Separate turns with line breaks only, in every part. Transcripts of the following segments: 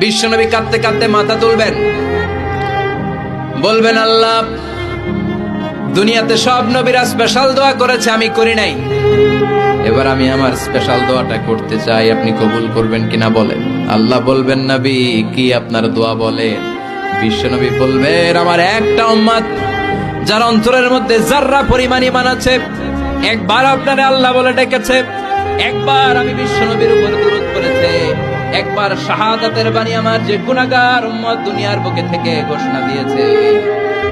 বিশ্বনবী কাঁদতে কাঁদতে মাথা তুলবেন, বলবেন আল্লাহ, দুনিয়াতে সব নবীরা স্পেশাল দোয়া করেছে, আমি করি নাই, এবার আমি আমার স্পেশাল দোয়াটা করতে চাই, আপনি কবুল করবেন কিনা বলেন। আল্লাহ বলবেন, নবী কি আপনার দোয়া বলেন? বিশ্বনবী বলবেন, আমার একটা উম্মত যার অন্তরের মধ্যে যাররা পরিমাণ ঈমান আছে, একবার আপনারে আল্লাহ বলে ডেকেছে, একবার আমি বিশ্বনবীর উপর দুরূদ পড়েছে, একবার শাহাদাতের বাণী আমার যে গুনাহগার উম্মত দুনিয়ার বুকে থেকে ঘোষণা দিয়েছে,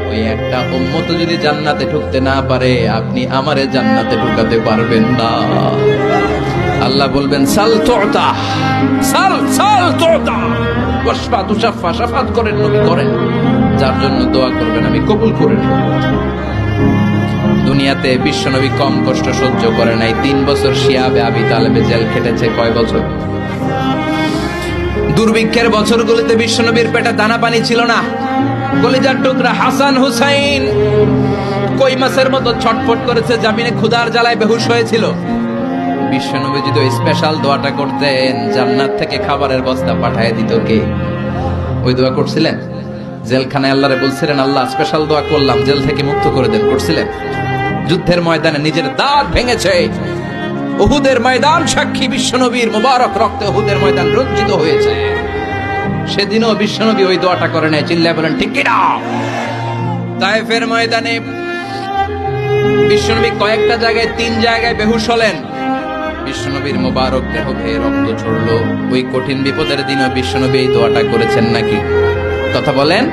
ওই একটা উম্মত যদি জান্নাতে ঢুকতে না পারে, আপনি আমারে জান্নাতে ঢুকাতে পারবেন না। আল্লাহ বলবেন, সাল তুতা, সাল সাল তুতা, ওয়াশফা তুশাফা, শাফাত করেন নবী করেন, যার জন্য দোয়া করবেন আমি কবুল করে নেব। দুনিয়াতে বিশ্বনবী কম কষ্ট সহ্য করে নাই। 3 বছর শিয়াবে আবি তালেবে জেল খেটেছে। কয় বছর? দুর্ভিক্ষের বছরগুলিতে বিশ্বনবীর পেটে দানা পানি ছিল না। কলিজার টুকরা হাসান হুসাইন কই মাছের মতো ছটফট করেছে, জামিনে ক্ষুধার জ্বালায় বেহুশ হয়েছিল। বিশ্বনবী যদি ওই স্পেশাল দোয়াটা করতেন, জান্নাত থেকে খাবারের বস্তা পাঠিয়ে দিত কে? ওই দোয়া করছিলেন? জেলখানায় আল্লাহরে বলছিলেন, আল্লাহ স্পেশাল দোয়া করলাম, জেল থেকে মুক্ত করে দেন, করছিলেন? যুদ্ধের ময়দানে নিজের দাঁত ভেঙেছে, উহুদের ময়দান সাক্ষী, বিশ্বনবীর মুবারক রক্তে উহুদের ময়দান রঞ্জিত হয়েছে। সেদিনও বিশ্বনবী ওই দোয়াটা করে নাই। চিল্লায় বলেন ঠিক কিনা? তায়েফের ময়দানে বিশ্বনবী কয়েকটা জায়গায়, 3 জায়গায় বেহুশ হলেন। বিশ্বনবীর মুবারক দেহ বেয়ে রক্ত ঝরলো। ওই কঠিন বিপদের দিনও বিশ্বনবী এই দোয়াটা করেছেন নাকি? কথা বলেন।